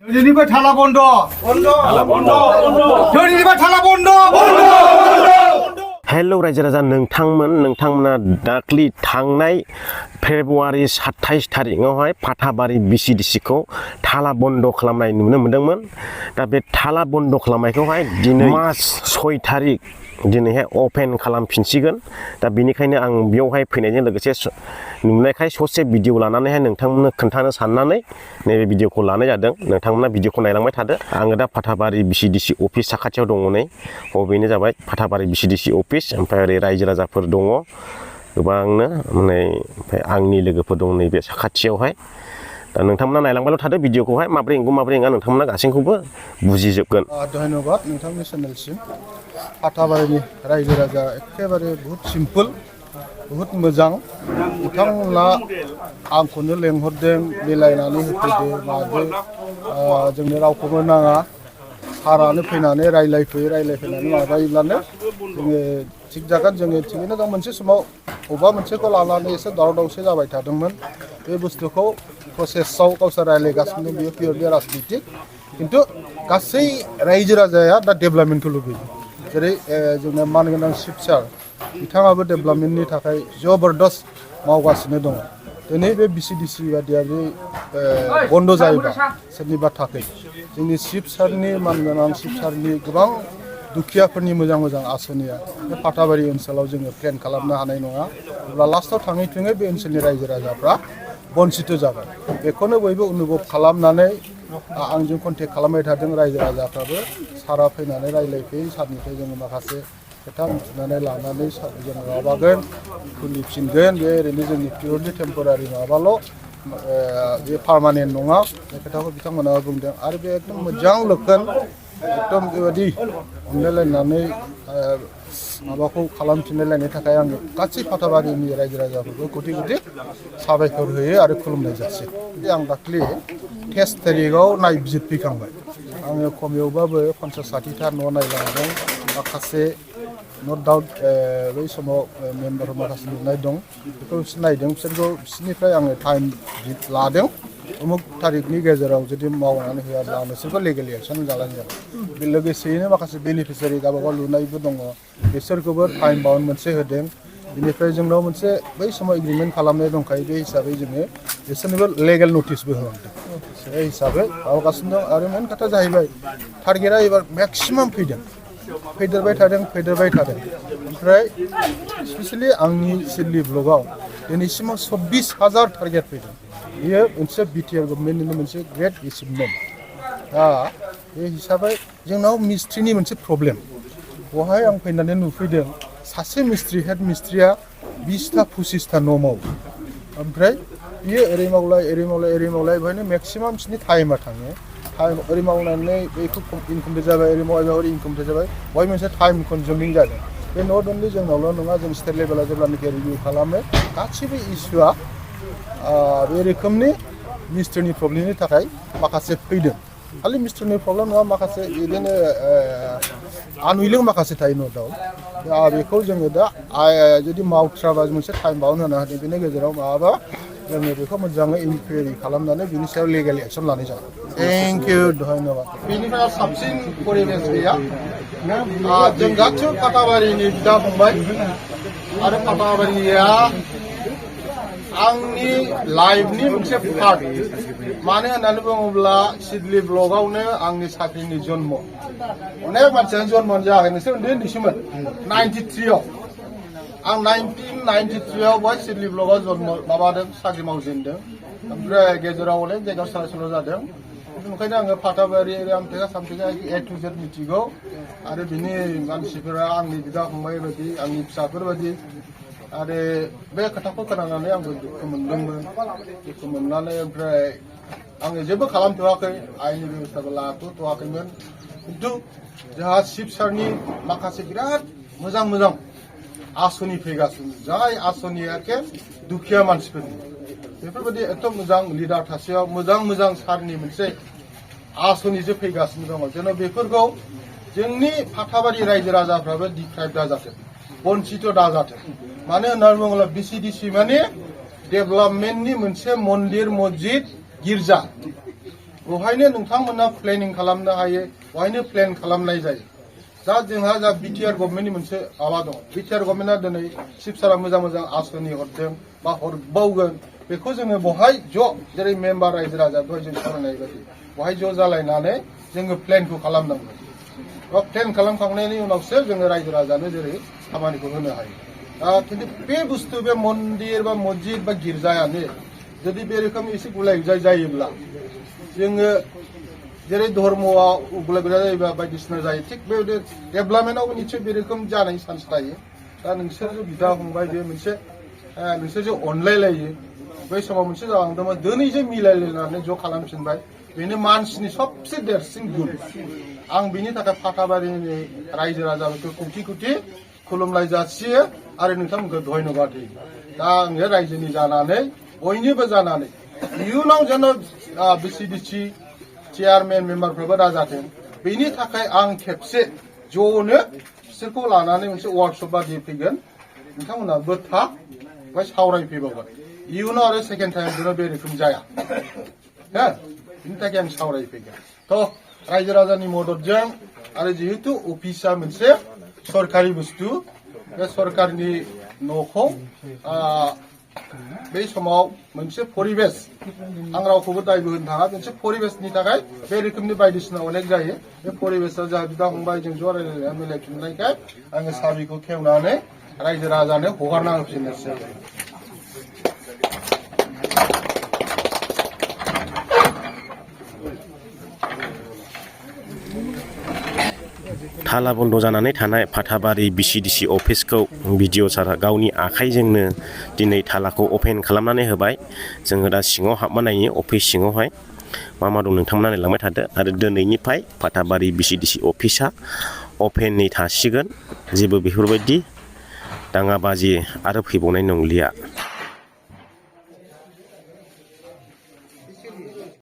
दिनैनिफ्राय थाला बन्द दिनैनिफ्राय थाला बन्द हेलौ रायजो राजा नोंथांमोना दाख्लि थांनाय फेब्रुवारि 27 थारिखआवहाय पाटाबारि VCDC खौ थाला बन्द खालामनाय नुनो मोनदोंमोन। दा बे थाला बन्द खालामनायखौहाय दिनै मार्च 6 थारिख दिनैहाय अपेन खालामफिनसिगोन। दा बेनिखायनो आं बेयावहाय फैनायजों लोगोसे नुनायखाय ससे भिडिअ लानानैहाय नोंथांमोननो खोन्थानो साननानै नैबे भिडिअखौ लानाय जादों। नोंथांमोना भिडिअखौ नायलांबाय थादो। आङो दा पाटाबारि VCDC अफिस साखाथियाव दङ नै। बेनो जाबाय पाटाबारि VCDC अफिस। ओमफ्राय ओरै रायजो राजाफोर दङ गोबांनो, ओमफ्राय आंनि लोगोफोर दं नैबे साखाथियावहाय। दा नोंथांमोना नायलांबायल' थादो भिडिअखौहाय माब्रै नङा नोंथांमोना गासैखौबो बुजिजोबगोन। धन्यबाद नोंथांनि चेनेलसिम। पाटाबारिनि रायजो राजा एखेबारे बहुत सिम्पोल, बहुत मोजां। बिथांमोना आंखौनो लेंहरदों, मिलायनानै होफैदो मादो, जोंनो रावखौबो नाङा। सारानो फैनानै रायलायफैनानै माबायोब्लानो जोङो थिग जागोन। जोङो थिगैनो दं। मोनसे समाव अबेबा मोनसेखौ लानानै एसे दावराव दावसि जाबाय थादोंमोन। बे बुस्थुखौ प्रसेसआव गावसोर रायलायगासिनो, बेयो पियरलि राजनितिक। खिन्थु गासै रायजो राजाया दा डेभेलपमेन्टखौ लुबैयो। जेरै जोंना मानगोनां चिफ सार बिथाङाबो डेभेलपमेन्टनि थाखाय जबरदस्त मावगासिनो दङ। दिनै बे VCDC बादिया बे बन्द जायोबा सोरनिबा थाखै जोंनि चिफ सारनि मानगोनां चिफ सारनि गोबां दुखियाफोरनि मोजां आसनिया बे पाटाबारि ओनसोलाव जोङो प्लेन खालामनो हानाय नङा। अब्ला लास्टआव थाङै बे ओनसोलनि रायजो राजाफ्रा बन्सित जागोन। बेखौनो बयबो अनुभब खालामनानै आंजों कन्टेक्ट खालामबाय थादों रायजो राजाफ्राबो। सारा फैनानै रायलायफैयो, सारनिफ्राय जोङो माखासे खोथा मिथिनानै लानानै जों माबागोन, खुलिफिनगोन। बे ओरैनो जोंनि पियरलि टेम्परारि माबाल', बे पार्मानेन्ट नङा। बे खोथाखौ बिथांमोना बुंदों। आरो बे एकदम मोजां लोगोन, एकदम बेबायदि अनलायलायनानै माबाखौ खालामफिनलायनायनि थाखाय आङो गासै पाटाबारिनि रायजो राजाफोरखौ कोटि साबायखर होयो आरो खुलुमनाय जासियो। आं दाख्लि 23 थारिखआव नायबिजिरफैखांबाय। आङो खमैबाबो 50-60था न' नायलांदों। माखासे नट डाउट बै समाव मेम्बारफोर माखासे लिरनाय दं, बेखौ नायदों। बिसोरनिफ्राय आङो टाइम लादों। उमुक थारिखनि गेजेराव जुदि मावनानै होआब्ला नोंसोरखौ लिगेल एक्सन जालांगोन। बे लोगोसेयैनो माखासे बेनिफिसियारि गावबागाव लुनायबो दङ, बिसोरखौबो टाइम बाउन्ड मोनसे होदों। बेनिफ्राय जोंनाव मोनसे बै समाव एग्रिमेन्ट खालामनाय दंखायो। बे हिसाबै जोङो बिसोरनोबो लेगेल नटिसबो होलांदों। बे हिसाबै मावगासिनो दं। आरो मेन खोथा जाहैबाय, टारगेटआ एबार मेक्सिमाम फैदेरबाय थादों। ओमफ्राय स्पेसियेलि आंनि सिडली ब्लकआव दिनैसिमाव 24,000 टारगेट फैदों। बेयो मोनसे बिटिआर गभर्नमेन्टनिनो मोनसे ग्रेट एचिभमेन्ट। दा बे हिसाबै जोंनाव मिस्ट्रिनि मोनसे प्रब्लेम। बेवहाय आं फैनानै नुफैदों, सासे मिस्ट्रि, हेड मिस्ट्रिया 20-25था न' मावो। ओमफ्राय बियो ओरै मावलाय बेवहायनो मेक्सिमाम बिसिनि टाइमा थाङो। ओरै मावनानै बेखौ इनकमप्लिट जाबाय, ओरै मावबाय ओरै इनकमप्लिट जाबाय। बेवहाय मोनसे टाइम कनजिउमिं जादों। बे नट अनलि जोंनावल' नङा, जों स्टेट लेभेलाव जेब्लानाखि रिभिउ खालामो, गासिबो इस्युआ बे रोखोमनि मिस्ट्रिनि प्रब्लेमनि थाखाय माखासे फैदों। खालि मिस्ट्रिनि प्रब्लेम नङा, माखासे बिदिनो आनउइलिं माखासे थायो न' दाउट। बेखौ जोङो दा जुदि मावथ्राबा मोनसे टाइम बाउन्ड होनो हादों। बेनि गेजेराव माबाबा जोङो बेखौ मोजाङै इनकुवेरि खालामनानै बिनि सायाव लिगेल एक्सन लानाय जागोन। थेंक इउ, धन्यबाद। बेनिफ्राय साबसिन परिबेस गैया। जों गासैबो पाटाबारिनि बिदा फंबाय आरो पाटाबारिया आंनि लाइफनि मोनसे पार्ट। मानो होननानै बुङोब्ला सिडली ब्लकआवनो आंनि साख्रिनि जन्म। अनेक मानसियानो जन्म जायाखै, नोंसोर उन्दैसोमोन। 93आव आं 1993आव बहाय सिडली ब्लकआव जन्म माबादों, साख्रि मावजेनदों। ओमफ्राय गेजेराव अनेक जायगायाव सोलाय सोल' जादों। ओंखायनो आङो पाटाबारि सामथेखा A to Z मिथिगौ। आरो बिनि मानसिफोरा आंनि बिदा फंबाय बायदि, आंनि फिसाफोर बायदि। आरो बे खोथाखौ खोनानानै आंबो दुखु मोनदोंमोन। दुखु मोननानै ओमफ्राय आङो जेबो खालामथ'वाखै, आयेननि बेबस्थाखौ लाथ'वाखैमोन। खिन्थु जोंहा चिफ सारनि माखासे बिराद मोजां आसनि फैगासिनो, जाय आसनिया एखे दुखिया मानसिफोरनि। बेफोरबायदि एथ' मोजां लिडार थासेयाव मोजां सारनि मोनसे आसनिसो फैगासिनो दङ। जेन' बेफोरखौ जोंनि पाटाबारि रायजो राजाफ्राबो डिप्राइभ दाजाथों, बन्सित दाजाथों। मानो होननानै बुङोब्ला VCDC माने डेभेलपमेन्टनि मोनसे मन्दिर, मस्जिद, गिर्जा। बेवहायनो नोंथांमोना प्लेनिं खालामनो हायो बेवहायनो प्लेन खालामनाय जायो दा जोंहा जा बिटिआर गभर्नमेन्टनि मोनसे माबा दं बिटिआर गभर्नमेन्टआ दिनै चिफ सारा मोजां मोजां आसनि हरदों बा हरबावगोन बेखौ जोङो बहाय ज' जेरै मेम्बार रायजो राजा दहाय जों सावरायनाय बायदि बहाय ज' जालायनानै जोङो प्लेनखौ खालामनांगोन बा प्लेन खालामखांनायनि उनावसो जोङो रायजो राजानो जेरै खामानिखौ होनो हायो खिन्थु बे बुस्थु बे मन्दिर बा मस्जिद बा गिर्जायानो जुदि बे रोखोम एसे गुलाय गुजाय जायोब्ला जोङो जेरै धर्मआव गुलाय गुजाय जायोबा बायदिसिना जायो थिग बेबायदि डेभेलपमेन्टआव निश्चय बे रोखोम जानायनि चान्स थायो दा नोंसोर जे बिदा फंबाय बे मोनसे नोंसोर जे अनलायलायो बै समाव मोनसे जालांदोंमोन दिनै जे मिलायलायनानै ज' खालामफिनबाय बेनो मानसिनि सबसे देरसिन गुन आं बिनि थाखाय फाथाबारिनि रायजो राजाफोरखौ खौथि खौथि खुलुमनाय जासियो आरो नोंथांमोनखौ धन्यबाद होयो दा आङो रायजोनि जानानै बयनिबो जानानै इयुनाव जेन' VCDC चेयारमेन मेम्बारफ्राबो दाजाथों बेनि थाखाय आं खेबसे ज'नो बिसोरखौ लानानै मोनसे वार्कशप बादि फैगोन नोंथांमोनाबो था ओमफ्राय सावरायफैबावगोन इयुनाव आरो सेकेन्ड टाइम जों बे रोखोम जाया हो बिनि थाखाय आं सावरायफैगोन थ' रायजो राजानि मददजों आरो जिहेतु अफिसा मोनसे सरकारि बुस्थु बे सरकारनि न'खौ बे समाव मोनसे परिबेस आं रावखौबो दायबो होनो थाङा मोनसे परिबेसनि थाखाय बे रोखोमनि बायदिसिना अनेक जायो बे परिबेसा जोंहा बिदा फंबाय जों ज' रायलायनाया मिलायफिननायखाय आङो साबिखौ खेवनानै रायजो राजानो हगारना होफिननोसै थाला बन्द जानानै थानाय फाथाबारि VCDC अफिसखौ भिडिअ सारा गावनि आखाइजोंनो दिनै थालाखौ अपेन खालामनानै होबाय जोङो दा सिङाव हाबना नायो अफिस सिङावहाय मा मा दं नोंथांमोना नायलांबाय थादो आरो दिनैनिफ्राय फाथाबारि VCDC अफिसा अपेनै थासिगोन जेबो बेफोरबायदि दाङाबाजि आरो फैबावनाय नंलिया